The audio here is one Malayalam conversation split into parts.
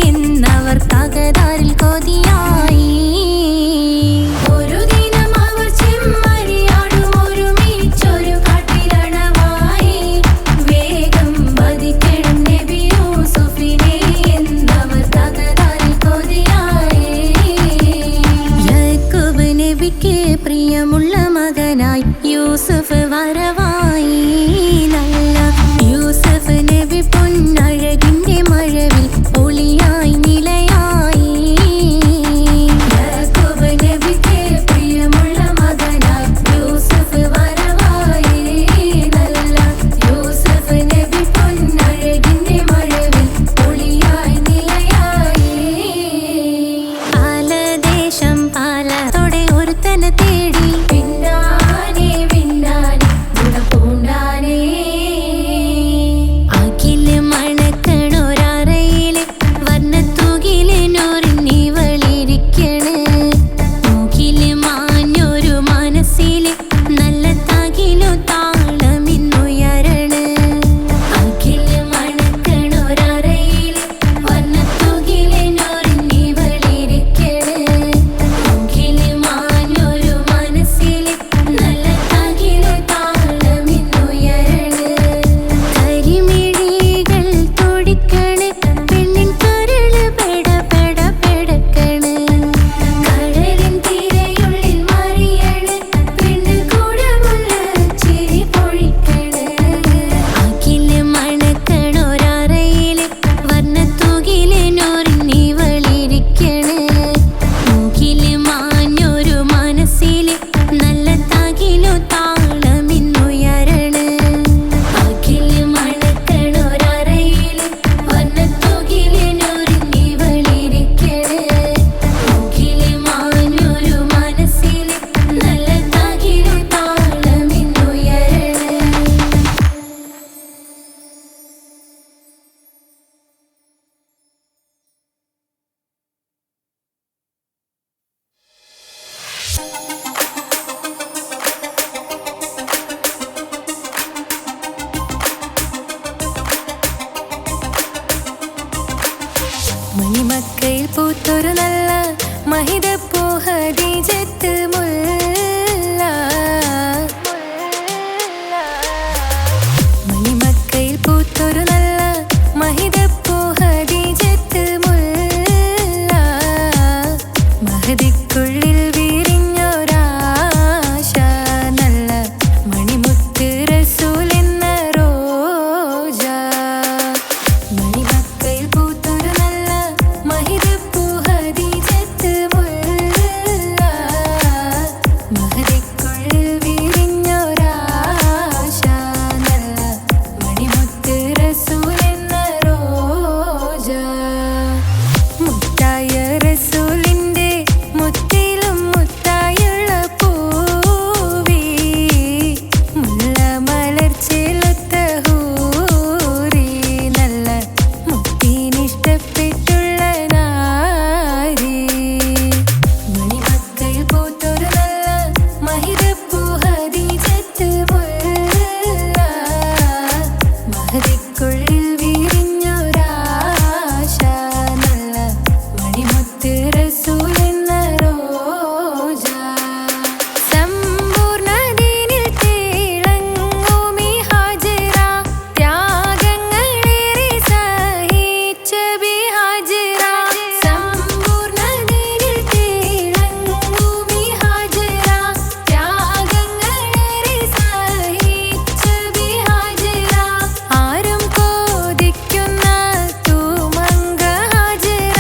എന്നവർ തകരാറിൽ കൊതിയാ പൂത്തൊരു നല്ല മഹിതപ്പൂ ഖദീജത്ത് മുല്ല. മണിമക്കയിൽ പൂത്തൊരു നല്ല മഹിതപ്പൂ ഖദീജത്ത് മുല്ല. മഹദിക്കുള്ളിൽ വിരിഞ്ഞൊരാശ നല്ല മണിമുത്ത് റസൂൽ എന്ന റോജ. മണിമക്കയിൽ പൂത്തൊരു നല്ല മഹിതപ്പൂ ഖദീജത്ത് മുല്ല. മഹദിക്കുള്ളിൽ വിരിഞ്ഞൊരാശ നല്ല മണിമുത്ത് റസൂൽ എന്ന റോജ. മുത്തായ റസൂലിന്റെ മുത്തിലും മുത്തായുള്ള പൂവി മുല്ല മലർച്ചെലുത്ത ഹൂറി നല്ല മുത്തിനിഷ്ടപ്പെട്ടുള്ള നാരി. മണിമക്കയിൽ പൂത്തൊരു നല്ല മഹിതപ്പൂ ഖദീജത്ത് മുല്ല. മഹദിക്കുള്ളിൽ വിരിഞ്ഞൊരാശ നല്ല മണിമുത്ത് റസൂൽ എന്ന റോജ. സമ്പൂർണ്ണദീനിൽ തിളങ്ങുമീ ഹാജറ ത്യാഗങ്ങളേറെ സഹിച്ച ബിഹാജറ. സമ്പൂർണ്ണദീനിൽ തിളങ്ങുമീ ഹാജറ ത്യാഗങ്ങളേറെ സഹിച്ച ബിഹാജറ. ആരും കോതിക്കുന്ന തൂമങ്ക ഹാജറ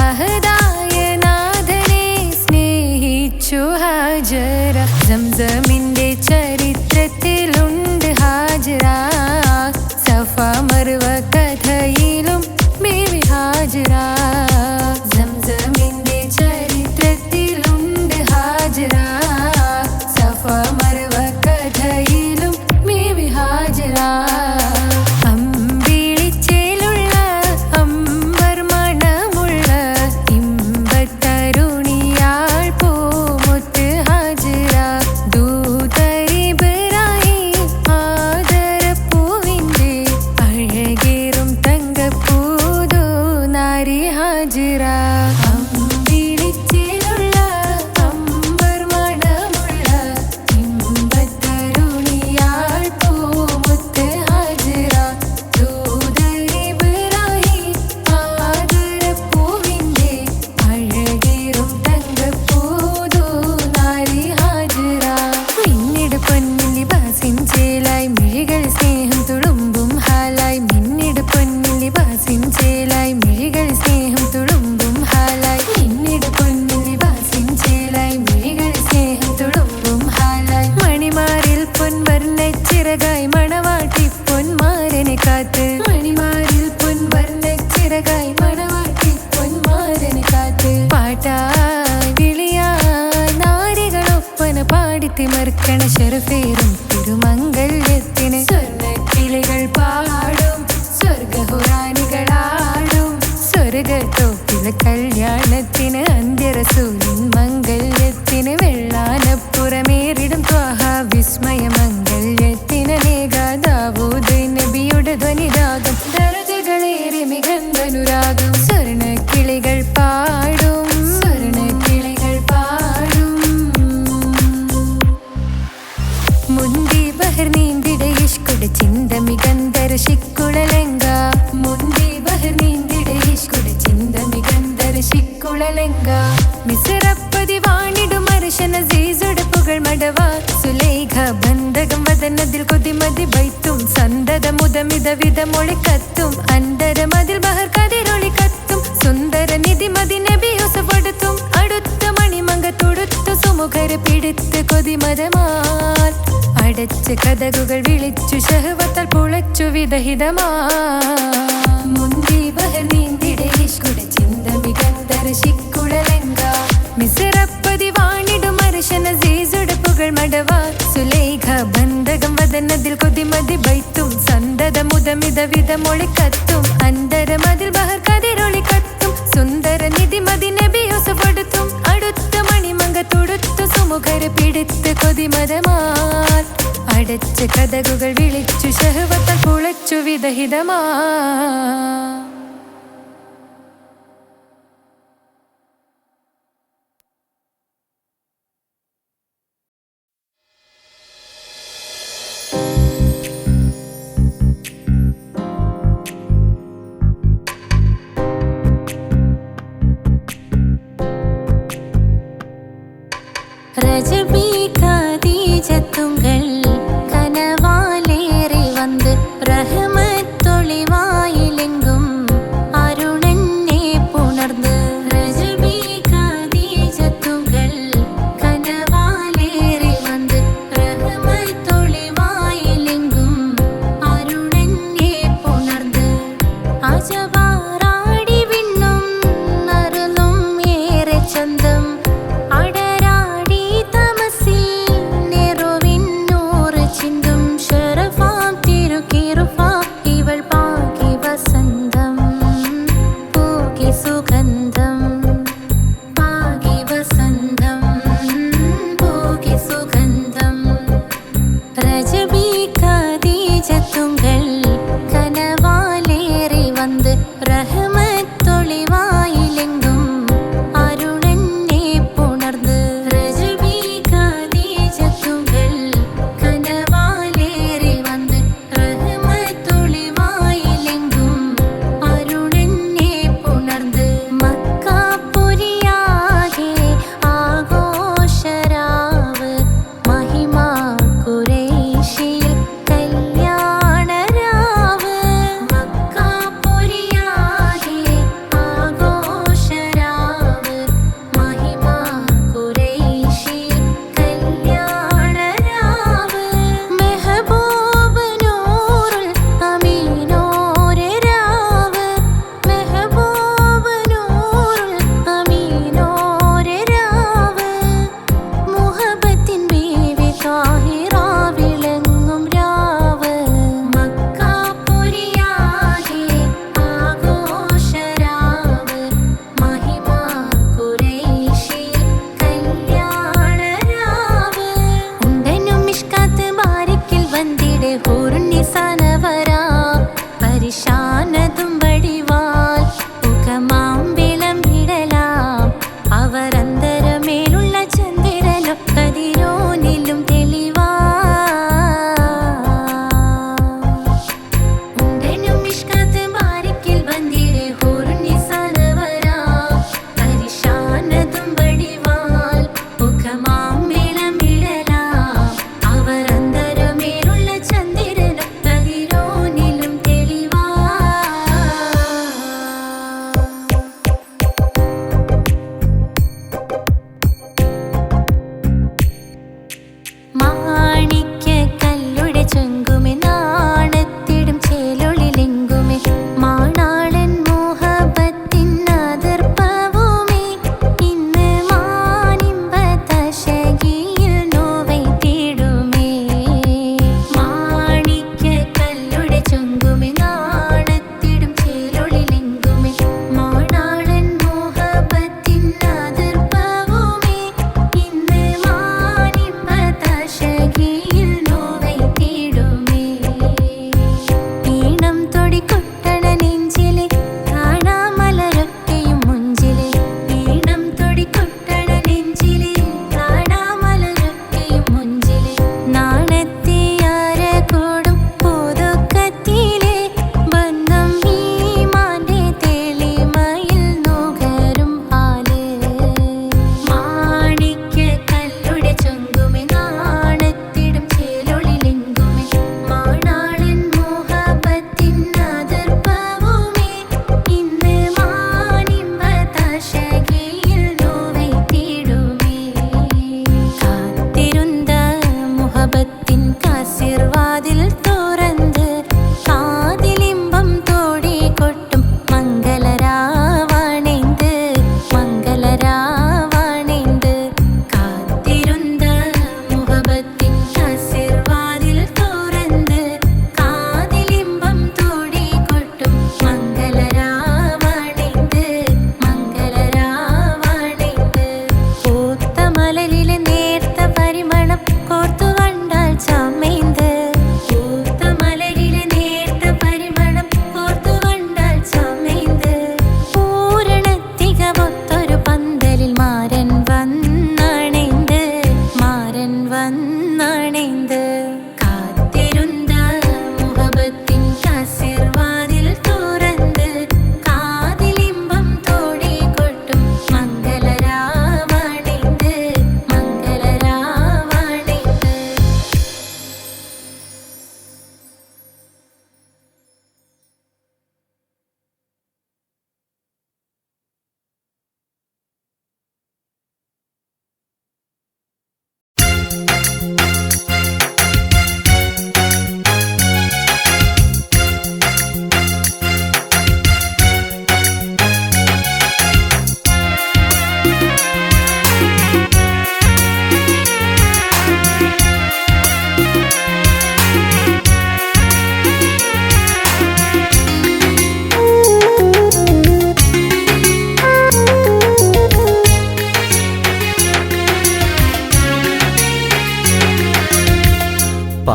അഹദായ നാഥനെ സ്നേഹിച്ചു ഹാജറ. സംസമിന്റെ ചരിത്രത്തിലുണ്ട് ഹാജറ. സഫ മർവ കഥയിലും ബീവി ഹാജറ. സംസമിന്റെ ചരിത്രത്തിലുണ്ട് ഹാജറ. സഫ മർവ കഥയിലും ബീവി ഹാജറ. അമ്പിളിച്ചേലുള്ള അമ്പർ മണമുള്ള ഇമ്പത്തരുണിയാൾ പൂമുത്ത് ഹാജറ. ദൂതരിബ്രാഹിം ആദരപ്പൂവിന്റെ അഴകേറും തങ്കപ്പൂതോ നാരി ഹാജറ. അമ്പിളിച്ചേലുള്ള അമ്പർ മണമുള്ള ഇമ്പത്തരുണിയാൾ പൂമുത്ത് ഹാജറ. ദൂതരിബ്രാഹിം ആദരപ്പൂവിന്റെ അഴകേറും തങ്കപ്പൂതോ നാരി ഹാജറ. മിന്നിട് പൊന്നിൻ ലിബാസിൻ ചേലായി മിഴികൾ സ്നേഹം തുളുമ്പും ഹാലായി. മിന്നിട് പൊന്നിൻ ലിബാസിൻ ചേലായി മിഴികൾ സ്നേഹം തുളുമ്പും ഹാലായി. മിന്നിട് പൊന്നിൻ ലിബാസിൻ ചേലായി മിഴികൾ സ്നേഹം തുളുമ്പും ഹാലായി. മണിമാരിൽ പൊൻവർണ്ണച്ചിറകായി മണവാട്ടി പൊന്മാരനെ കാത്ത്. മണിമാരിൽ പൊൻവർണ്ണച്ചിറകായി മണവാട്ടി പൊന്മാരനെ കാത്ത്. പാട്ടായി വിളിയായി നാരികളൊപ്പന പാടിത്തിമർക്കണ ശരഫേറും തിരുമംഗല്യത്തിന്. സ്വർണ്ണക്കിളികൾ പാടും സ്വർഗഹുറാനികളാടും സ്വർഗത്തോപ്പിലെ കല്യാണത്തിന്. അന്ത്യറസൂലിൻ മംഗല്യത്തിന് വെള്ളാനപ്പുറമേറിടും ത്വാഹ വിസ്മയ മംഗല്യത്തിന്. ദാവൂദ് നബിയുടെ ധ്വനിരാഗം ദരജകളേറെ മികന്ധനുരാഗം. സ്വർണ്ണക്കിളികൾ പാടും സ്വർണ്ണക്കിളികൾ പാടും. മുന്തി ബഹർ നീന്തിട ഇഷ്കുട ചിന്ത മികന്ധര ശിക്കുളലങ്ക. മുന്തി ബഹർ നീന്തിട ഇഷ്കുട ചിന്ത മികന്ധര ശിക്കുളലങ്ക. മിസ്റപ്പതി വാണിടും അർശന സീസുടെ പുകൾ മടവ. സുലൈഖ ബന്ധകം വദനതിൽ കൊതിമതി ബൈത്തും സന്തത മുതമിത വിധമൊളി കത്തും. അന്തരമതിൽ ബഹർ കതിരൊളി കത്തും. സുന്ദര നിധിമതി നബി യൂസഫെടുത്തും. അടുത്ത മണിമങ്ക തൊടുത്തു സുമുഖരെ പിടിത്ത് കൊതിമതമാൽ. അടച്ച കഥകുകൾ വിളിച്ചു ശഹവത്താൽ പുളച്ചു വിദഹിതമാ. മുന്തി ബഹർ നീന്തിട ഇഷ്കുട ചിന്ത മികന്ധര ശിക്കുളലങ്ക. മിസ്റപ്പതി വാണിടും അർശന സീസുടെ പുകൾ മടവ. സുലൈഖ ബന്ധകം വദനതിൽ കൊതിമതി ബൈത്തും സന്തത മുതമിത വിധമൊളി കത്തും. അന്തരമതിൽ ബഹർ കതിരൊളി കത്തും. സുന്ദര നിധിമതി നബി യൂസഫെടുത്തും. അടുത്ത മണിമങ്ക തൊടുത്തു സുമുഖരെ പിടിത്ത് കൊതിമതമാൽ. അടച്ച കഥകുകൾ വിളിച്ചു ശഹവത്താൽ പുളച്ചു വിദഹിതമാ. രജബി ഖദീജത്തുങ്കൾ കനവാലേറി വന്ന് റഹ്മത്തൊളിവായിലെങ്കും അരുണനെ പുണർന്ന് രജബി ഖദീജത്തുങ്കൾ കനവാലേറി വന്ന് റഹ്മത്തൊളിവായിലെങ്കും അരുണനെ പുണർന്ന് അജവാറാടി വിണ്ണും നറുലും ഏറെ ചന്തം അടരാടി തമസിൽ നെറുവിൻ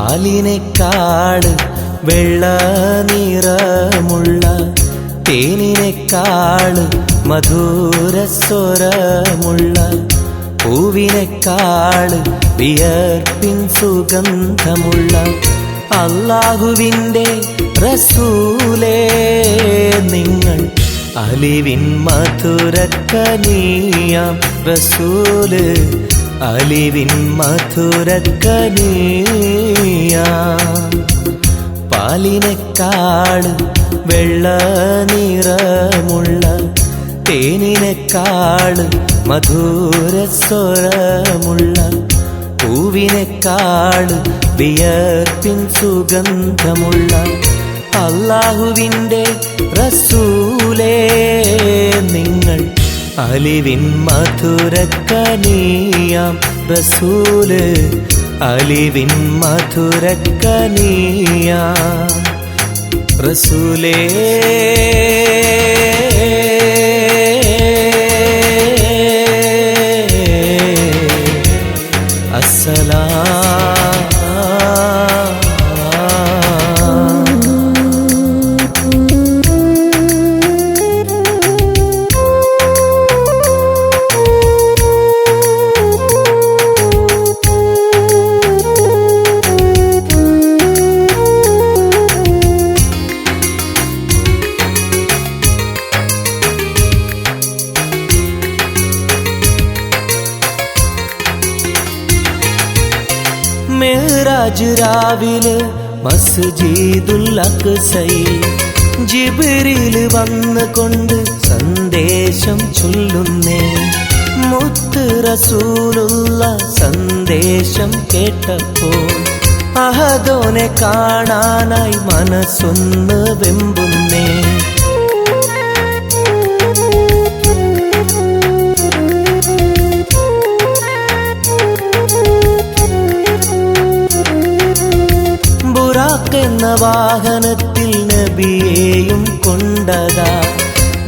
പാലിനേക്കാള് വെള്ള നിറമുള്ള തേനിനേക്കാള് മധുരസ്വരമുള്ള പൂവിനേക്കാള് വിയർപ്പിൻ സുഗന്ധമുള്ള അല്ലാഹുവിൻ്റെ റസൂലേ നിങ്ങൾ അലിവിൻ മധുരക്കനിയാം റസൂല് അലിവിൻ മധുരക്കനിയാം പാലിനേക്കാള് വെള്ള നിറമുള്ള തേനിനേക്കാള് മധുരസ്വരമുള്ള പൂവിനേക്കാള് വിയർപ്പിൻ സുഗന്ധമുള്ള അല്ലാഹുവിൻ്റെ റസൂലേ നിങ്ങൾ അലിവിൻ മധുരക്കനിയാം റസൂല് അലിവിൻ മധുരക്കനിയാം റസൂലേ മിഅ്റാജ് രാവിലെ മസ്ജിദുൽ അഖ്സയിൽ ജിബ്രീൽ വന്നുകൊണ്ട് സന്ദേശം ചൊല്ലുന്നേ മുത്ത് റസൂലുള്ള സന്ദേശം കേട്ടപ്പോൾ അഹദോനെ കാണാനായി മനസ്സൊന്ന് വെമ്പുന്നേ എന്ന വാഹനത്തിൽ നബിയെയും കൊണ്ടതാ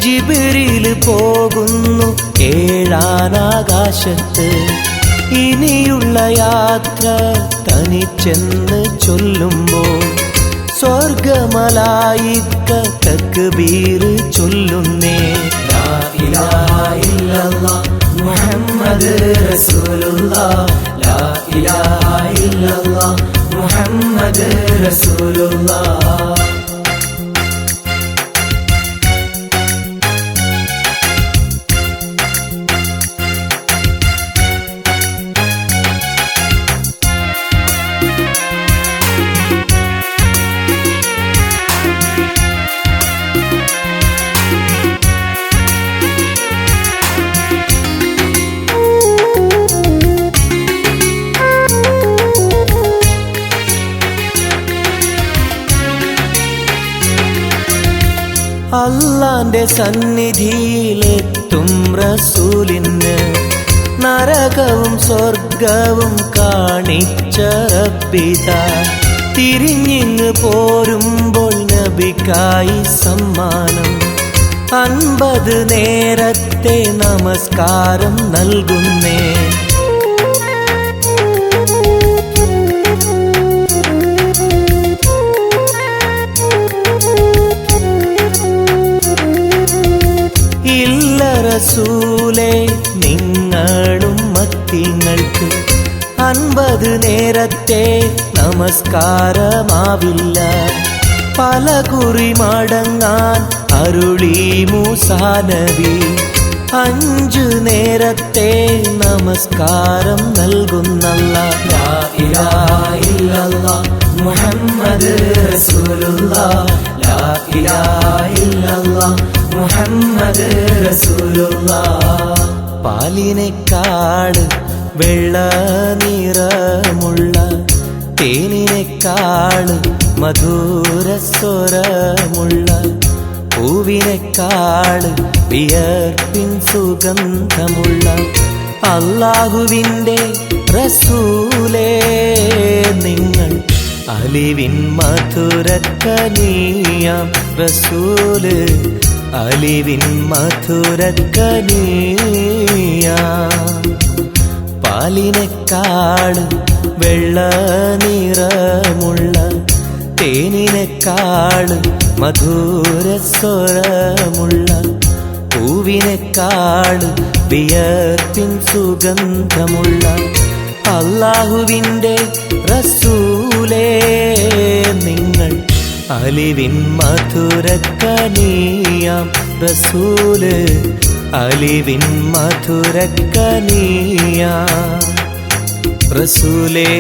ജിബ്രീൽ പോകുന്നു ഏഴാനാകാശത്ത് ഇനിയുള്ള യാത്ര തനിച്ചെന്ന് ചൊല്ലുമ്പോൾ സ്വർഗമലായിക്ക തക്ബീർ ചൊല്ലുന്നേ ലാ ഇലാഹ ഇല്ലല്ലാഹ് മുഹമ്മദ് റസൂലുള്ളാഹ് ലാ ഇലാഹ ഇല്ലല്ലാഹ് മുഹമ്മദ് റസൂലുള്ളാഹ് അല്ലാന്റെ സന്നിധിയിലെത്തും റസൂലിന് നരകവും സ്വർഗവും കാണിച്ച റബ്ബിതാ തിരിഞ്ഞിങ്ങ് പോരുമ്പോൾ നബിക്കായി സമ്മാനം 50 നേരത്തെ നമസ്കാരം നൽകുന്നേ റസൂലേ നിങ്ങളും മത്തിങ്ങൾക്ക് 50 നേരത്തെ നമസ്കാരമാവില്ല പല കുറി മടങ്ങാൻ അരുളി മൂസാ നബി 5 നേരത്തെ നമസ്കാരം നൽകുന്നല്ലാഹ് ലാ ഇലാഹ ഇല്ലല്ലാഹ് മുഹമ്മദ് റസൂലുള്ളാഹ് ലാ ഇലാഹ ഇല്ലല്ലാഹ് മുഹമ്മദ് റസൂലുള്ളാഹ് പാലിനേക്കാള് വെള്ള നിറമുള്ള തേനിനേക്കാള് മധുരസ്വരമുള്ള പൂവിനേക്കാള് വിയർപ്പിൻ സുഗന്ധമുള്ള അല്ലാഹുവിൻ്റെ റസൂലേ നിങ്ങൾ അലിവിൻ മധുരക്കനിയാം റസൂല് അലിവിൻ മധുരക്കനിയാം പാലിനേക്കാള് വെള്ള നിറമുള്ള തേനിനെക്കാളും മധുരസ്വരമുള്ള പൂവിനെക്കാളും വിയർപ്പിൻ സുഗന്ധമുള്ള അല്ലാഹുവിൻ്റെ റസൂലേ നിങ്ങൾ അലിവിൻ മധുരക്കനിയാം റസൂല് അലിവിൻ മധുരക്കനിയാം റസൂലേ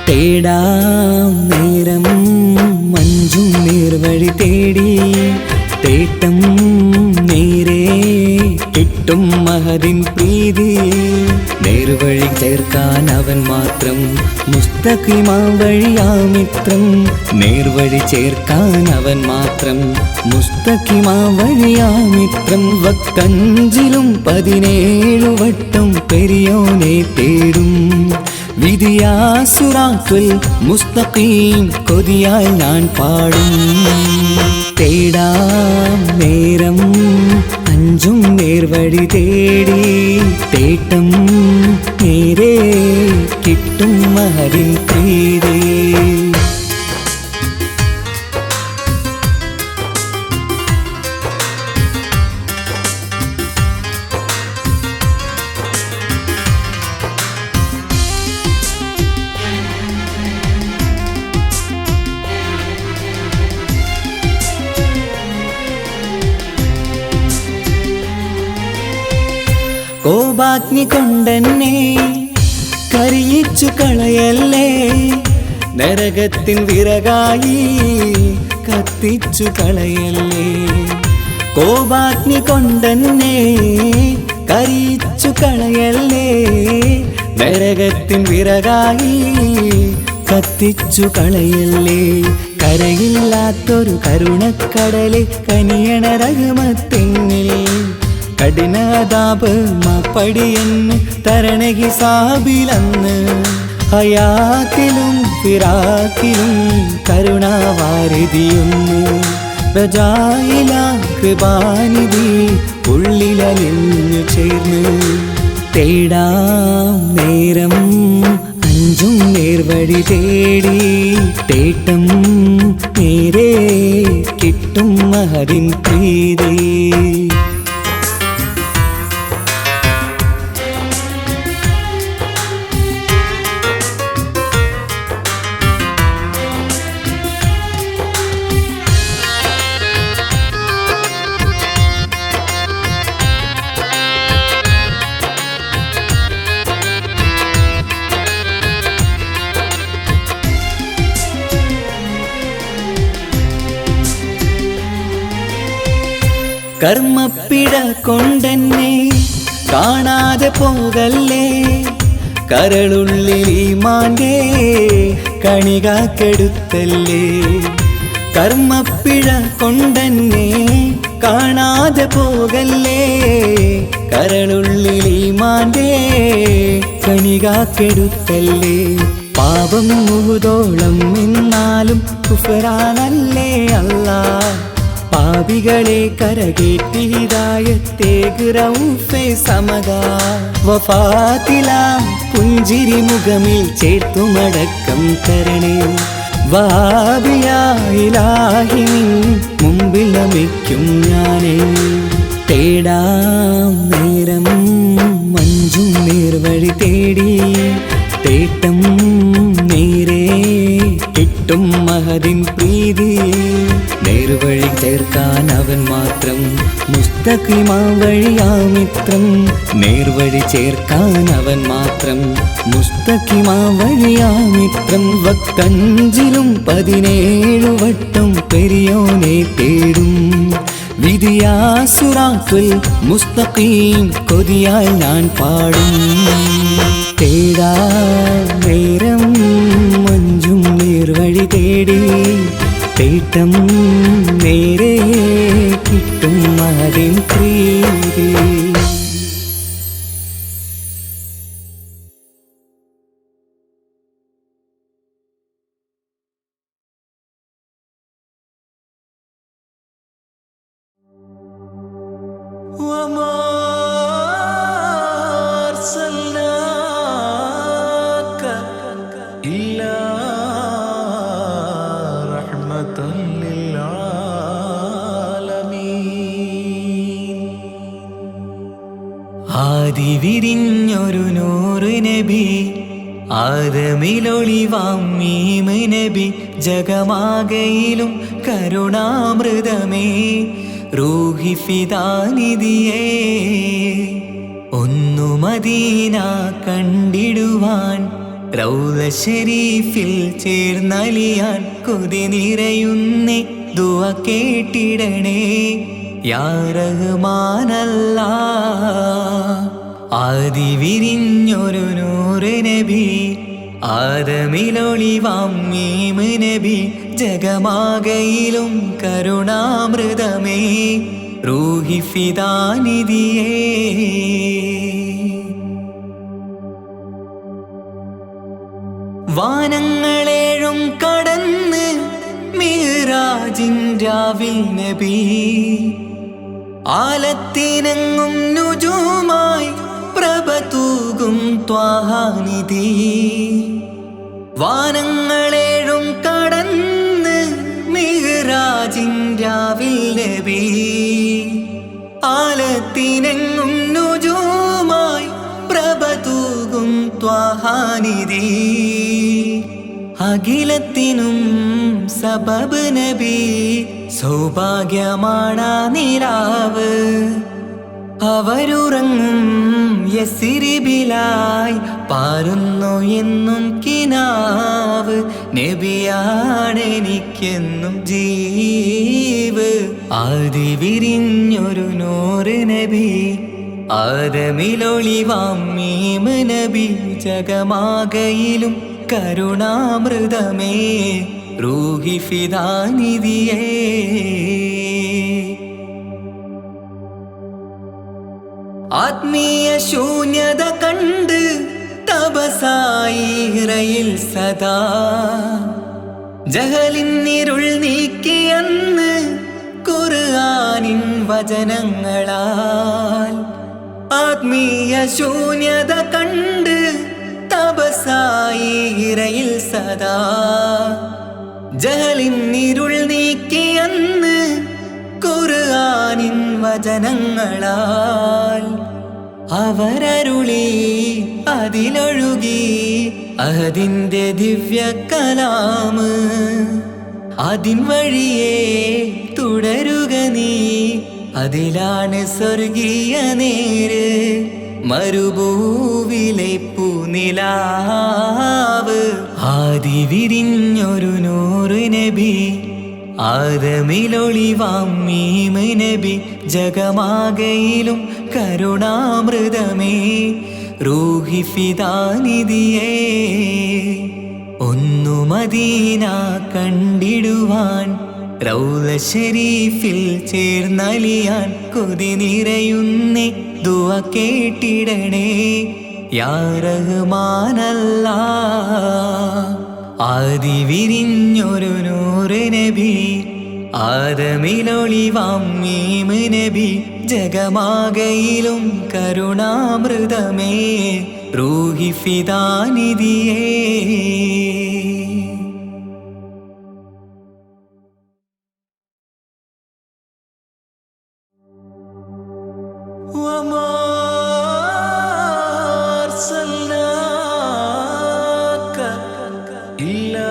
തേടാം നേരം മഞ്ചും നേർവഴി തേടി തേട്ടം നേരെ കിട്ടും മഹദിൻ പ്രീതി നേർവഴി ചേർക്കാൻ അവൻ മാത്രം മുസ്തഖിമാ വഴിയാ മിത്രം നേർവഴി ചേർക്കാൻ അവൻ മാത്രം മുസ്തഖിമാ വഴിയാ മിത്രം വക്കഞ്ചിലും 17 വട്ടം പെരിയോനെ തേടും വിധിയാ സിറാത്തുൽ മുസ്തഖീം കൊതിയാൽ ഞാൻ പാടും തേടാം നേരം അഞ്ചും നേർവഴി തേടി തേട്ടം നേരെ കിട്ടും മഹദിൻ പ്രീതി കോപാഗ്നി കൊണ്ടെന്നെ കരിയിച്ചു കളയല്ലേ നരകത്തിൻ വിറകായി കത്തിച്ചു കളയല്ലേ കോപാഗ്നി കൊണ്ടെന്നെ കരിയിച്ചു കളയല്ലേ നരകത്തിൻ വിറകായി കത്തിച്ചു കളയല്ലേ കരയില്ലാത്തൊരു കരുണക്കടലെ കനിയണ റഹ്മത്തിന്നിൽ കഠിനതാപ് മാപ്പടിയെന്ന് തരണ ഹിസാബിലന്ന് ഹയാത്തിലും ഫിറാക്കിലും കരുണാവാരിതിയൊന്ന് പ്രജായില കൃപാനിധി ഉള്ളിലലിഞ്ഞു ചേർന്ന് തേടാം നേരം അഞ്ചും നേർവഴി തേടി തേട്ടം നേരെ കിട്ടും മഹദിൻ പ്രീതി കർമ്മപ്പിഴ കൊണ്ടെന്നെ കാണാതെ പോകല്ലേ കരളുള്ളിൽ ഈമാന്റെ കണികാക്കെടുത്തല്ലേ കർമ്മപ്പിഴ കൊണ്ടെന്നെ കാണാതെ പോകല്ലേ കരളുള്ളിൽ ഈമാന്റെ കണികാക്കെടുത്തല്ലേ പാപം മുഹുദോളം എന്നാലും കുഫറാനല്ലേ അല്ലാ പാപികളെ കരകേറ്റി ഹിദായത്തേക് റഊഫേ സമദാ വഫാത്തിലാം പുഞ്ചിരി മുഖമിൽ ചേർത്തുമടക്കം തരണേ വഹാബിയാ ഇലാഹി നിൻ മുമ്പിൽ നമിക്കും ഞാനേ തേടാം നേരം മഞ്ചും നേർവഴി തേടി തേട്ടം നേരെ കിട്ടും മഹദിൻ പ്രീതി നേർവഴി ചേർക്കാൻ അവൻ മാത്രം മുസ്തഖിമാ വഴിയാമിത്രം നേർവഴി ചേർക്കാൻ അവൻ മാത്രം മുസ്തഖിമാ വഴിയാമിത്രം വക്തഞ്ചിലും 17 വട്ടം പെരിയോനെ തേടും വിധിയാ സിറാത്തുൽ മുസ്തഖീം കൊതിയാൽ ഞാൻ പാടും തേടാ നേരം മഞ്ചും നേർവഴി തേടി തേട്ടം നേരെ കിട്ടും അതിൻ പ്രീതി وما أرسلناك إلا رحمة للعالمين ആദി വിരിഞ്ഞൊരു നൂറ് നബി ആദമിലൊളിവാം മീമ് നബി ജഗമാകയിലും കരുണാമൃതമേ റൂഹി ഫിദാനിധിയേ ഒന്നു മദീന കണ്ടിടുവാൻ റൗള ശരീഫിൽ ചേർന്നലിയാൻ കൊതി നിറയുന്നേ ദുആ കേട്ടിടണേ യാ റഹ്മാനല്ലാ ആദി വിരിഞ്ഞൊരു നൂറ് നബി ആദമിലൊളിവാം മീമ് നബി ജഗമാകയിലും കരുണാമൃതമേ റൂഹി ഫിദാനിധിയേ വാനങ്ങളേഴും കടന്ന് മിഹ്റാജിൻ രാവിൽ നബി ആലത്തിനെങ്ങും നുജൂമായി പ്രഭ തൂകും ത്വാഹാനിധി വാനങ്ങളേഴും കടന്ന് മിഹ്റാജിൻ രാവിൽ നബി ആലത്തിനെങ്ങും നുജൂമായി പ്രഭ തൂകും ത്വാഹാനിധി അഖിലത്തിനും സബബ് നബി സൗഭാഗ്യമാണാ നിലാവ് അവരുറങ്ങും യസിരിബിലായി പാരുന്നു എന്നും കിനാവ് നബിയാണെനിക്കെന്നും ജീവ് ആദി വിരിഞ്ഞൊരു നൂറ് നബി ആദമിലൊളിവാം മീമ് നബി ജഗമാകയിലും കരുണാമൃതമേ റൂഹി ഫിദാനിധിയേ ആത്മീയ ശൂന്യത കണ്ട് തപസായി ഇറയിൽ സദാ ജഹലിന്നിരുൾ നീക്കിയന്ന് ഖുർആനിൻ വചനങ്ങളാൽ ആത്മീയ ശൂന്യത കണ്ട് തപസായി ഇറയിൽ സദാ ജഹലിന്നിരുൾ നീക്കിയന്ന് ഖുർആനിൻ വചനങ്ങളാൽ അവരരുളി അതിലൊഴുകി അഹദിന്റെ ദിവ്യ കലാമ് അതിൻ വഴിയേ തുടരുക നീ അതിലാണ് സ്വർഗീയ നേര് മരുഭൂവിലെ പൂനിലാവ് ആദി വിരിഞ്ഞൊരു നൂറ് നബി ആദമിലൊളിവാം മീമ് നബി ജഗമാകയിലും കരുണാമൃതമേ റൂഹി ഫിദാനിധിയേ ഒന്നു മദീന കണ്ടിടുവാൻ റൗള ശരീഫിൽ ചേർന്നലിയാൻ കൊതി നിറയുന്നേ ദുആ കേട്ടിടണേ യാ റഹ്മാനല്ലാ ആദി വിരിഞ്ഞൊരു നൂറ് നബി ആദമിലൊളിവാം മീമ് നബി ജഗമാകയിലും കരുണാമൃതമേ റൂഹി ഫിദാനിധിയേ وما أرسلناك إلا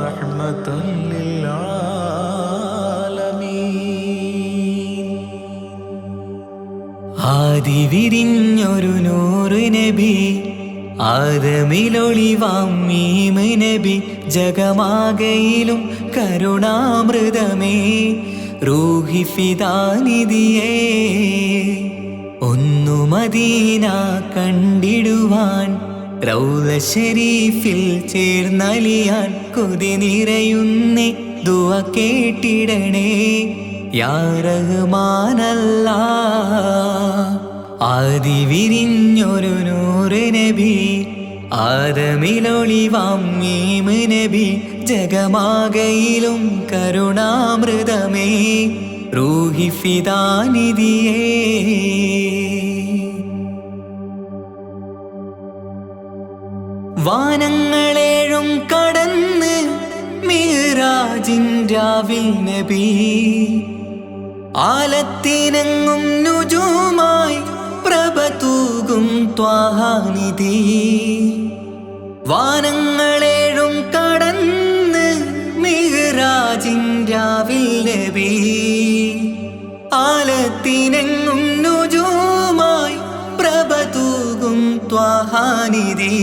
رحمة للعالمين നൂറ് നബി ആദമിലൊളിവാം മീമ് നബി ജഗമാകയിലും കരുണാമൃതമേ റൂഹി ഫിദാനിധിയേ ഒന്നു മദീന കണ്ടിടുവാൻ റൗള ശരീഫിൽ ചേർന്നലിയാൻ കൊതി നിറയുന്നേ ദുആ കേട്ടിടണേ യാ റഹ്മാനല്ലാ ആദി വിരിഞ്ഞൊരു നൂറ് നബി ആദമിലൊളിവാം മീമ് നബി ജഗമാകയിലും കരുണാമൃതമേ റൂഹി ഫിദാനിധിയേ വാനങ്ങളേഴും കടന്ന് മിഹ്റാജിൻ രാവിൽ നബി ആലത്തിനെങ്ങും നുജൂമായി പ്രഭ തൂകും ത്വാഹാനിധി വാനങ്ങളേഴും കടന്ന് മിഹ്റാജിൻ രാവിൽ നബി ആലത്തിനെങ്ങും നുജൂമായി പ്രഭ തൂകും ത്വാഹാനിധി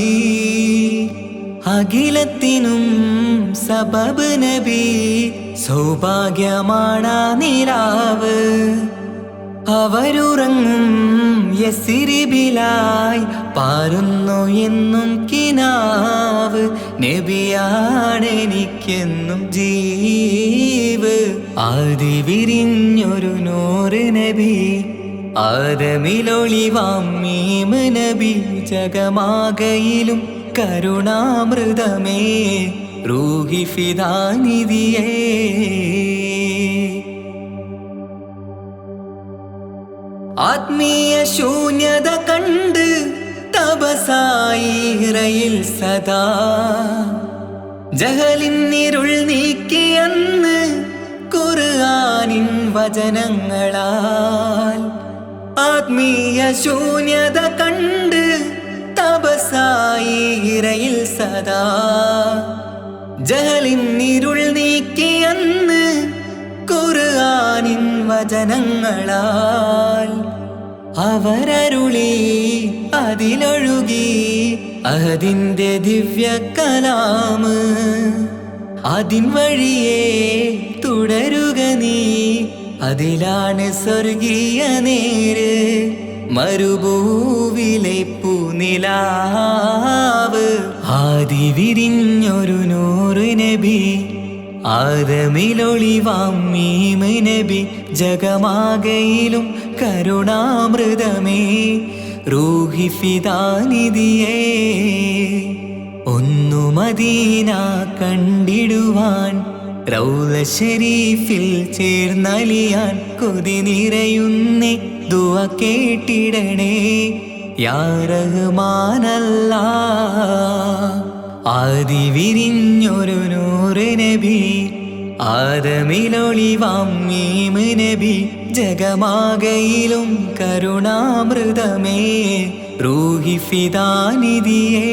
അഖിലത്തിനും സബബ് നബി സൗഭാഗ്യമാണാ നിലാവ് അവരുറങ്ങും യസിരിബിലായി പാരുന്നു എന്നും കിനാവ് നബിയാണെനിക്കെന്നും ജീവ് ആദി വിരിഞ്ഞൊരു നൂറ് നബി ആദമിലൊളിവാം മീമ് നബി ജഗമാകയിലും കരുണാമൃതമേ റൂഹി ഫിദാനിധിയേ ആത്മീയ ശൂന്യത കണ്ട് തപസായി ഇറയിൽ സദാ ജഹലിന്നിരുൾ നീക്കിയെന്ന് ഖുർആനിൻ വചനങ്ങളാൽ ആത്മീയ ശൂന്യത കണ്ട് തപസായി ഇറയിൽ സദാ ജഹലിന്നിരുൾ നീക്കിയെന്ന് ഖുർആനിൻ വചനങ്ങളാൽ അവരരുളി അതിലൊഴുകി അതിൻ്റെ ദിവ്യ കലാമ് അതിൻ വഴിയേ തുടരുക നീ അതിലാണ് സ്വർഗീയ നേര് മരുഭൂവിലെ പൂനിലാവ് ആദി വിരിഞ്ഞൊരു നൂറ് നബി ആദമിലൊളിവാം മീമ് നബി ജഗമാകയിലും കരുണാമൃതമേ റൂഹി ഫിദാനിധിയേ ഒന്നു മദീന കണ്ടിടുവാൻ റൗള ശരീഫിൽ ചേർന്നലിയാൻ കൊതി നിറയുന്നേ ദുആ കേട്ടിടണേ യാ റഹ്മാനല്ലാ ആദി വിരിഞ്ഞൊരു നൂറ് നബി ആദമിലൊളിവാം മീമ് നബി ജഗമാകയിലും കരുണാമൃതമേ റൂഹി ഫിദാനിധിയേ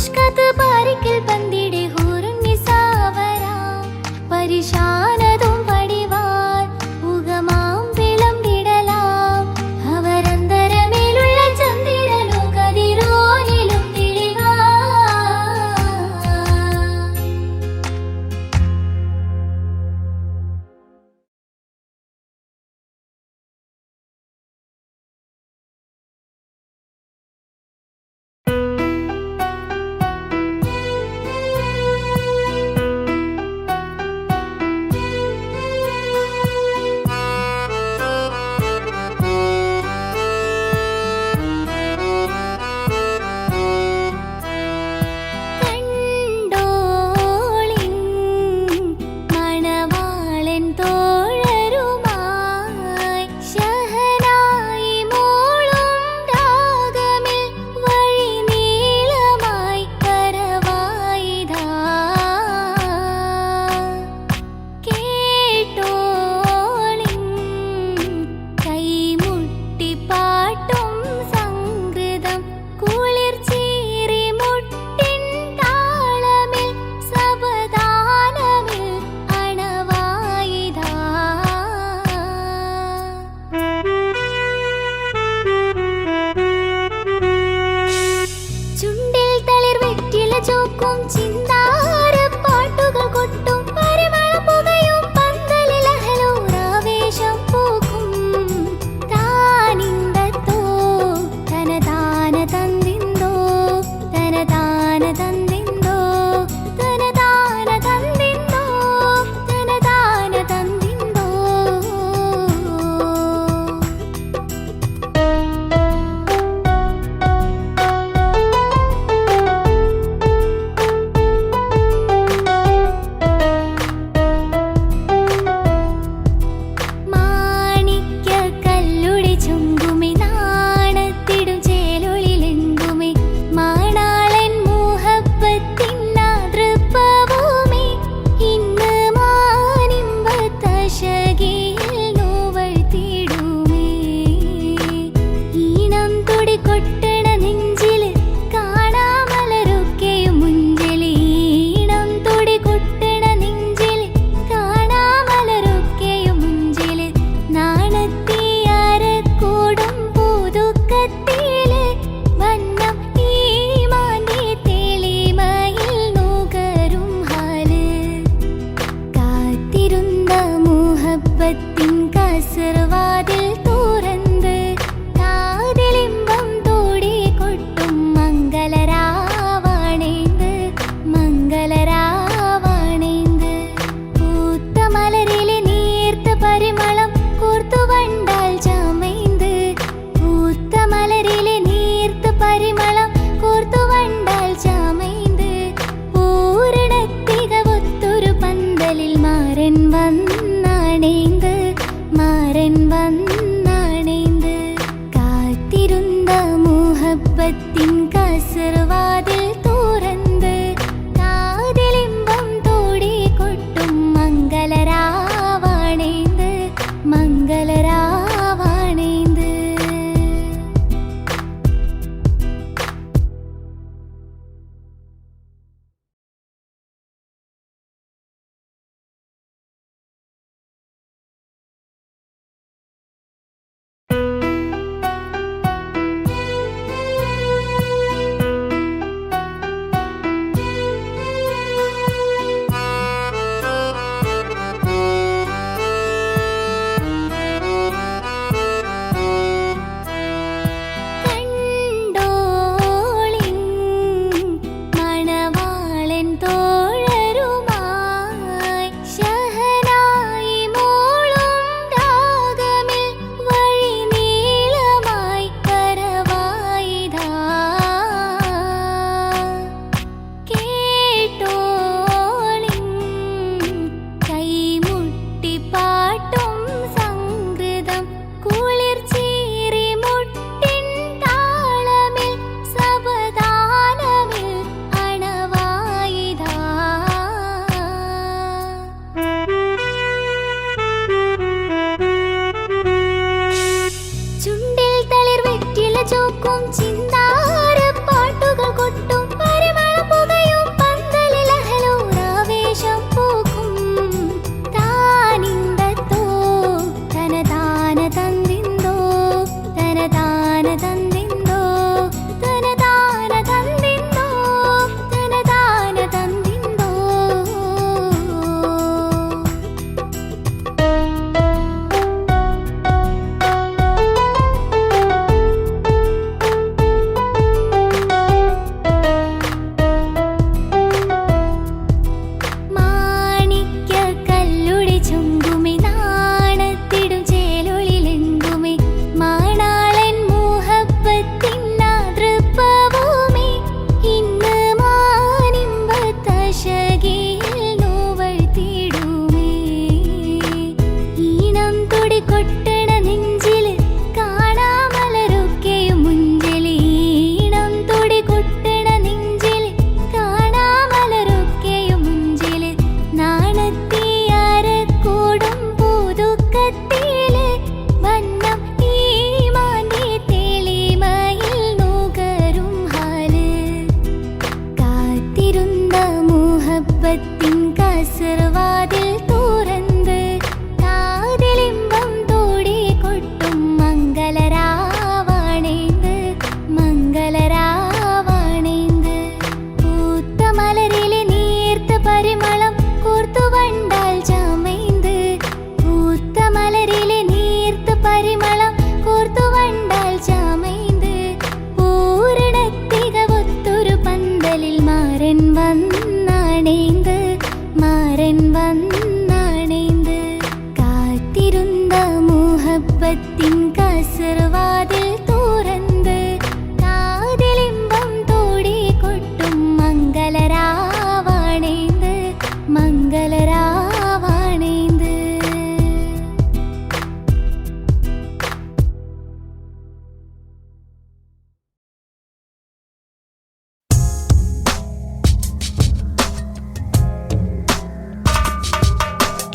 മുഷ്കത്ത് പാരിക്കൽ പന്തിടെ ഹൂറുൻ നിസാവരാം പരിശാനതും പടിവാൻ ഉഗമാം വിളമ്പിടലാം അവരന്തരമേലുള്ള ചന്ദ്രനോ കതിരോനിലും തെളിവാ കണ്ടോളിൻ മണവാളൻ തോഴരുമായി ശഹനായി മൂളും രാഗമിൽ വഴി നീളമായി കരവായിതാ കേട്ടോളിൻ കൈമുട്ടി പാട്ടും സംഗൃതം കുളിർച്ചീറി മുട്ടിൻ താളമിൽ സവധാനമിൽ അണവായിതാ ചുണ്ടിൽ തളിർ വെറ്റില ചോക്കും ചിന്താര പാട്ടുകൾ കൊട്ടും പരിമളം പുകയും പന്തലിൽ അഹലോരാവേശം പൂക്കും താനിന്തത്തോ തനതാന തന്തിന്തോ തനതാന തന്തിന്തോ തനതാന തന്തിന്തോ തനതാന തന്തിന്തോ മാണിക്യ കല്ലുടി ചുങ്കുമി നാണത്തിടും ചേലൊളിലെങ്കുമി മാണാളൻ മോഹപ്പത്തിൻ തൃപ്പഭൂമി ഇന്ന് മാനിമ്പത്തശകിയിൽ നോവഴ്ത്തിടുമേ ഈണം തുടി കൊട്ടണ നെഞ്ചില് കാണാമലരൊക്കെയും മുഞ്ചില് ഈണം തുടി കൊട്ടണ നെഞ്ചില് കാണാമലരൊക്കെയും മുഞ്ചില് നാണത്തിയാരക്കൂടും പുതുക്കത്തില് വന്നം ഈ മാന്റെ തെളിമയിൽ നുകരും ഹാല് കാത്തിരുന്ന മുഹബത്തിൻ കസർവാതിൽ തുറന്ന് കാതിലിമ്പം തോടി കൊട്ടും മംഗളരാവാണേന്ത് മംഗളരാവാണേന്ത് പൂത്ത മലരിലെ നീർത്ത പരിമളം കൂർത്തു വണ്ടാൽ ചമൈന്ത് പൂത്ത മലരിലെ നീർത്ത പരിമളം കൂർത്തു വണ്ടാൽ ചമൈന്ത് പൂരണത്തികവൊത്തൊരു പന്തലിൽ മാരൻ വന്നാണേന്ത് മാരൻ വന്നാണേന്ത് കാത്തിരുന്ന മുഹബത്തിൻ കസർവാതിൽ തുറന്ന് കാതിലിമ്പം തോടി കൊട്ടും മംഗളരാവാണേന്ത് മംഗളരാവാണേന്ത്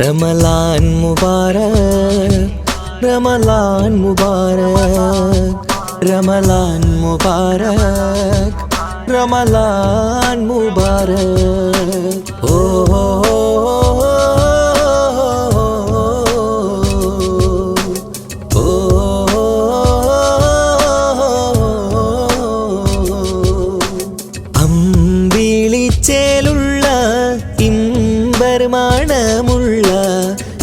റമളാൻ മുബാരക് റമളാൻ മുബാരക് റമളാൻ മുബാരക് റമളാൻ മുബാരക് ഓ അമ്പിളിച്ചേലുള്ള ഇമ്പർമാണമുള്ള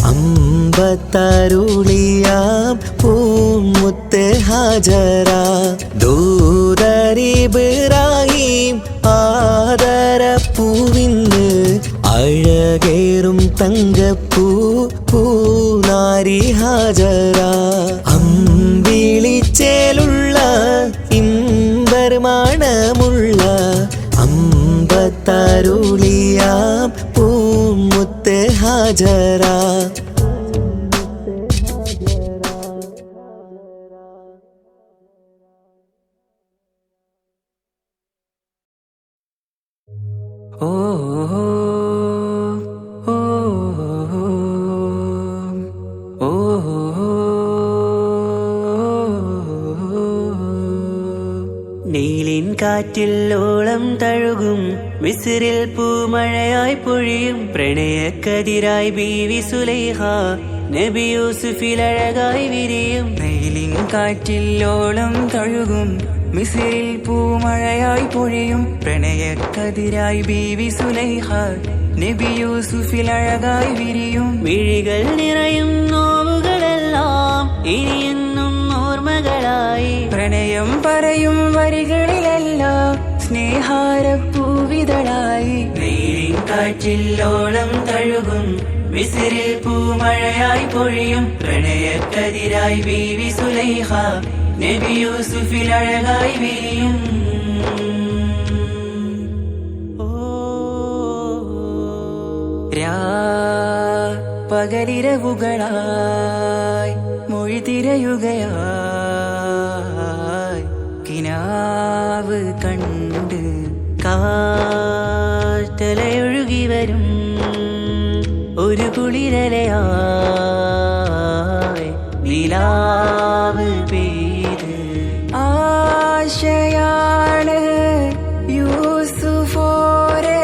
അമ്പത്തരുളിയാം പൂമുത്ത് ഹാജറ ദൂതരിബ്രാഹിം ആദരപ്പൂവിന്ന് അഴകേറും തങ്കപ്പൂ പൂനാരി ഹാജറ അമ്പിളിച്ചേലുള്ള ഇമ്പർമാണമുള്ള അമ്പത്തരുളിയാം പൂമുത്ത് ഹാജറ ഓ ഓ ഓ നീലിൻ കാറ്റിൽ ഓളം തഴുകും മിസ്രിൽ പൂമഴയായി പൊഴിയും പ്രണയക്കതിരായി ബീവി സുലൈഹ നബി യൂസുഫിൽ അഴകായി വിരിയും നീലിൻ കാറ്റിൽ ഓളം തഴുകും മിസ്രിൽ പൂമഴയായി പൊഴിയും പ്രണയക്കതിരായി ബീവി സുലൈഹ നബി യൂസുഫിൽ അഴകായി വിരിയും മിഴികൾ നിറയും നോവുകളെല്ലാം ഇനിയെന്നും ഓർമ്മകളായി പ്രണയം പറയും വരികളിലെല്ലാം സ്നേഹാരപ്പൂവിതളായി നീലിൻ കാറ്റിൽ ഓളം തഴുകും മിസ്രിൽ പൂമഴയായി പൊഴിയും പ്രണയക്കതിരായി ബീവി സുലൈഹ നബി യൂസുഫിൽ അഴകായി വിരിയും പകലിരവുകളായി മൊഴി തിരയുകയായി കിനാവ് കണ്ട് കാറ്റലയൊഴുകി വരും ഒരു കുളിരലയായി നിലാവ് പെയ്ത് ആശയാണ് യൂസുഫോരെ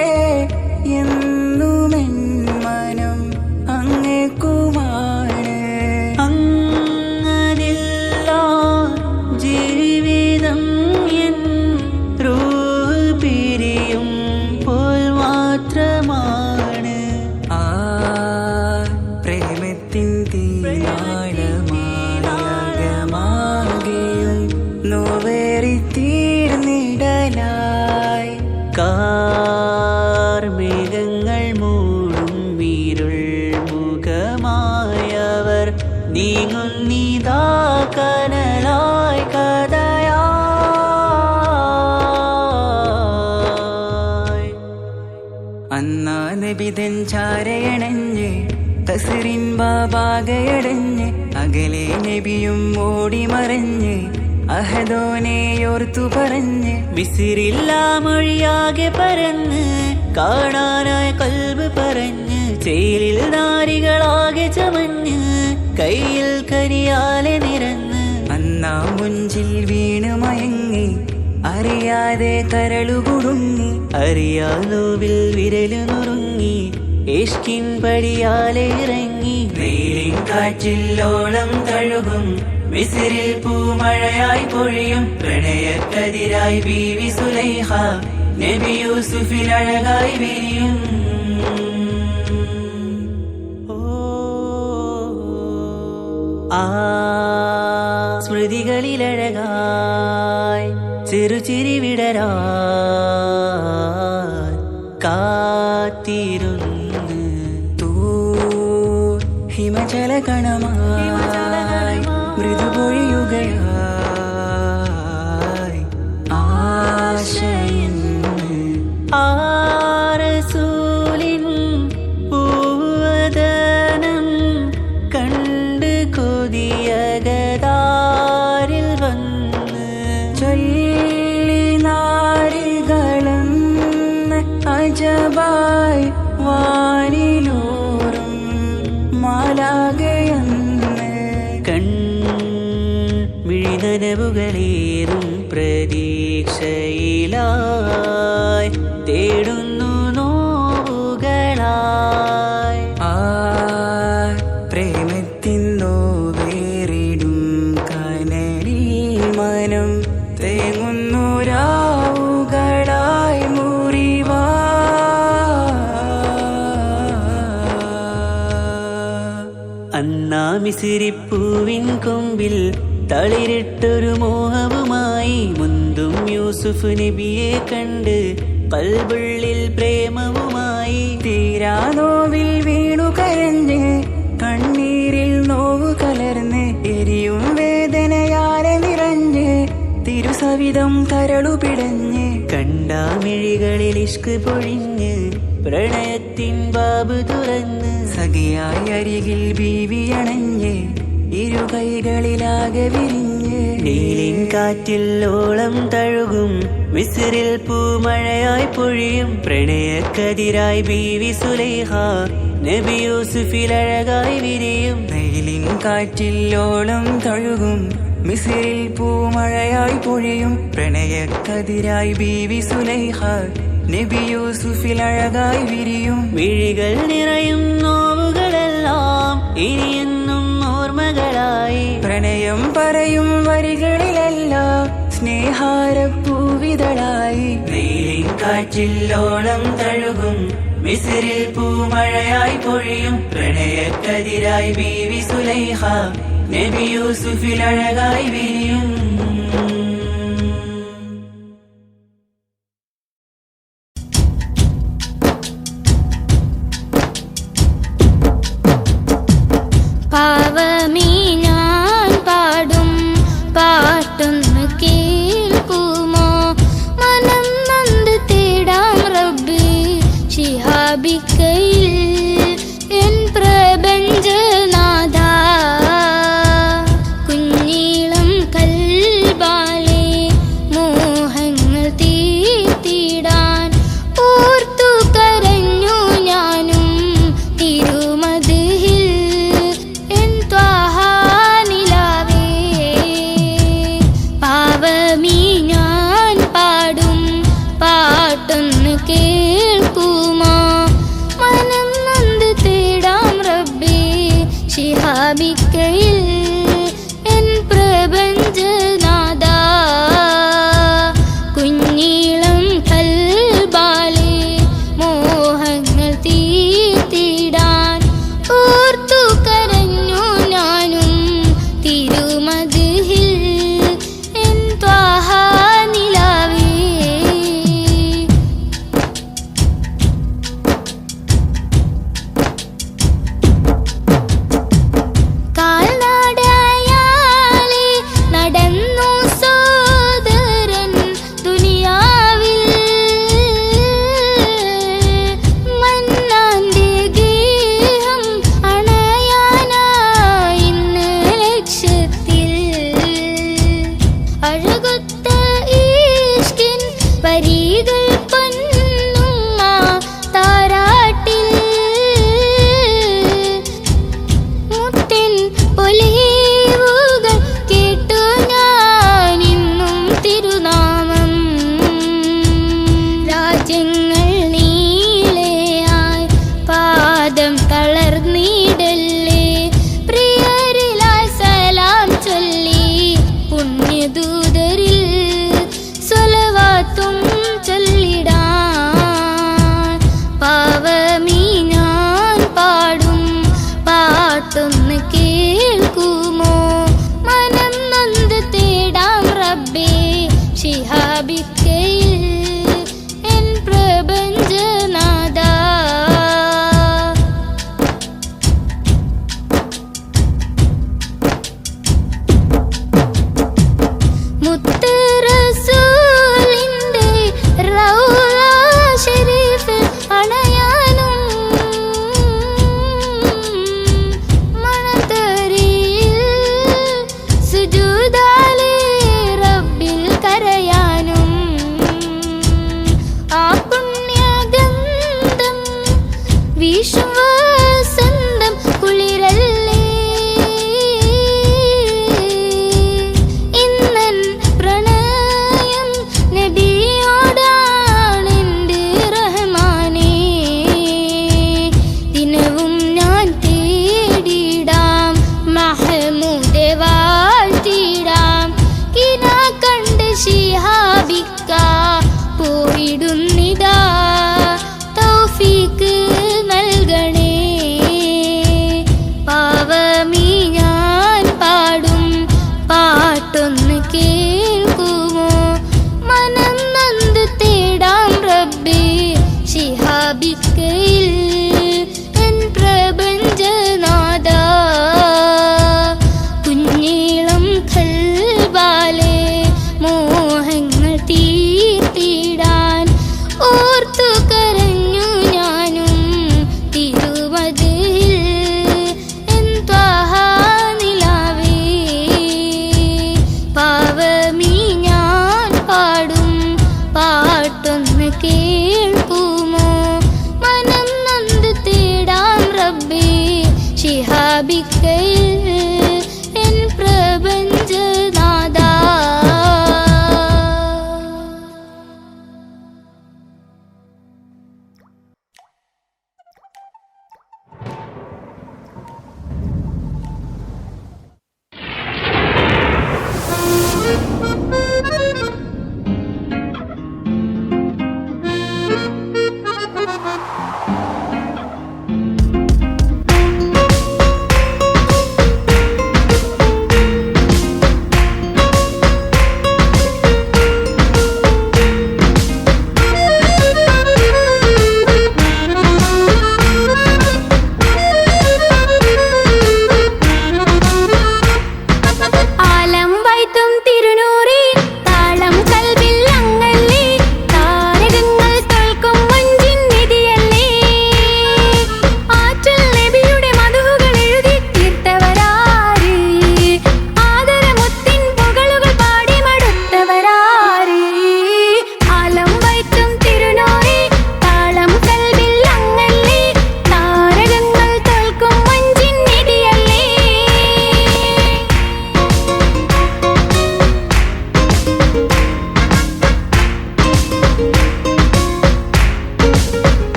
എന്നുമെൻ മനം അങ്ങേക്കുമാണ് അങ്ങനില്ല ജീവിതം എൻ റൂഹ് പിരിയും പോൽ മാത്രമാണ് ആ പ്രേമത്തിൻ തീരാളമാകെയും നോവേറി തീർന്നിടലായി കാർമേഘങ്ങൾ മൂടും വീരുൾ മുഖമായവർ നീങ്ങുന്നിതാ കനലായി കഥയായി അന്നാ നബിതൻ ചാരയണഞ്ഞ് കസറിൻ ബാബാകയടഞ്ഞ് അകലെ നബിയും ഓടിമറഞ്ഞ് അഹദോനെയോർത്തു പറഞ്ഞ് മിസിറില്ല മൊഴിയാകെ പരന്ന് കാണാനായ കൽബ് പറഞ്ഞ് ചേലിൽ നാരികളാകെ ചമഞ്ഞ് കയ്യിൽ കരിയാലെ നിരന്ന് അന്നാ മുഞ്ചിൽ വീണ് മയങ്ങി അറിയാതെ കരളുകുടുങ്ങി അറിയാലോവിൽ വിരലു നുറുങ്ങി ഇഷ്കിൻ പടിയാലെ ഇറങ്ങി നീലിൻ കാറ്റില്ലോളം തഴുകും മിസ്രിൽ പൂമഴയായി പൊഴിയും പ്രണയക്കതിരായി ബീവി സുലൈഹ നബി യൂസുഫിൽ അഴകായി വിരിയും ആ സ്മൃതികളിലഴകായി ചെറുചിരി വിടരാൻ കാത്തിരുന്ന് ഹിമജല കണമായി മൃദുപൊഴിയുകയായി ആശയിൻ ആരസൂലിൻ പൂവദനം കണ്ട് കൊതിയകതാരിൽ വന്ന് ചൊല്ലി നാരികളെന്ന് അജബായി വാനിലൂറും കനവുകളേറും പ്രതീക്ഷയിലായി തേടുന്നു നോവുകളായി. പ്രേമത്തിൻ നോവേറിടും കനലിൽ മനം തേങ്ങുന്നു രാവുകളായി മുറിവാ. അന്നാ മിസിരിപ്പൂവിൻ കൊമ്പിൽ തളിരിട്ടൊരു മോഹവുമായി മുന്തും യൂസുഫ് നബിയെ കണ്ട് കൽബുള്ളിൽ പ്രേമവുമായി. തീരാ നോവിൽ വീണു കരഞ്ഞ് കണ്ണീരിൽ നോവ് കലർന്ന് എരിയും വേദനയാലെ നിറഞ്ഞ് തിരുസവിധം കരളു പിടഞ്ഞ് കണ്ടാമിഴികളിൽ ഇഷ്ക് പൊഴിഞ്ഞ് പ്രണയത്തിൻ ബാബ് തുറന്ന് സഖിയായി അരികിൽ ബീവിയണഞ്ഞ് ഇരു കൈകളിലാകെ വിരിഞ്ഞ് നീലിൻ കാറ്റിൽ ഓളം തഴുകും മിസ്രിൽ പൂമഴയായി പൊഴിയും പ്രണയക്കതിരായി ബീവി സുലൈഹ നബി യൂസുഫിൽ അഴകായി വിരിയും. നീലിൻ കാറ്റിൽ ഓളം തഴുകും മിസ്രിൽ പൂമഴയായി പൊഴിയും പ്രണയക്കതിരായി ബീവി സുലൈഹ നബി യൂസുഫിൽ അഴകായി വിരിയും. മിഴികൾ നിറയും നോവുകളെല്ലാം ഇനിയെന്നും ഓർമ്മകളായി. പ്രണയം പറയും വരികളിലെല്ലാം സ്നേഹാരപ്പൂവിതളായി. നീലിൻ കാറ്റില്ലോളം തഴുകും മിസ്രിൽ പൂമഴയായി പൊഴിയും പ്രണയക്കതിരായി ബീവി സുലൈഹ നബി യൂസുഫിൽ അഴകായി വിരിയും. പാവമീ ഞാൻ പാടും പാട്ടൊന്ന് കേൾക്കുമോ? മനം നൊന്ത് തേടാം റബ്ബ് ശിഹാബിക്കയിൽ എൻ പ്രപഞ്ചനാഥ. കുഞ്ഞീളം കൽബാലെ മോഹങ്ങൾ തീർത്തിടാൻ ഓർത്തു കരഞ്ഞു ഞാനും തിരുമദിഹിൽ എൻ ത്വാഹ നിലാവേ. പാവമീ ഞാൻ പാടും പാട്ടൊന്ന് കേൾക്കുമോ? മനം നൊന്ത് തേടാം റബ്ബേ ശിഹാബിക്കയിൽ എൻ പ്രപഞ്ചനാഥ. കുഞ്ഞീളം കൽബാലെ മോഹങ്ങൾ തീർത്തിടാൻ ഓർത്തു കരഞ്ഞു ഞാനും തിരുമദിഹിൽ എൻ ത്വാഹ നിലാവേ. കാൽനടയാലെ നടന്നു സോദരൻ ദുനിയാവിൽ. മന്നാന്റെ ഗേഹം അണയാനായി ഇന്ന് ലക്ഷ്യത്തിൽ. അഴകൊത്ത ഈഷ്കിൻ വരികൾ പൊന്നുമ്മ താരാട്ടിൽ. മുത്തിൻ പൊലിവുകൾ കേട്ടു ഞാൻ ഇന്നും തിരുനാമം. രാജ്യങ്ങൾ നീളെയായി പാദം തളർന്നിടല്ലേ. പ്രിയരിലായി സലാം ചൊല്ലി പുണ്യദൂതരിൽ സ്വലവാത്തും ചൊല്ലി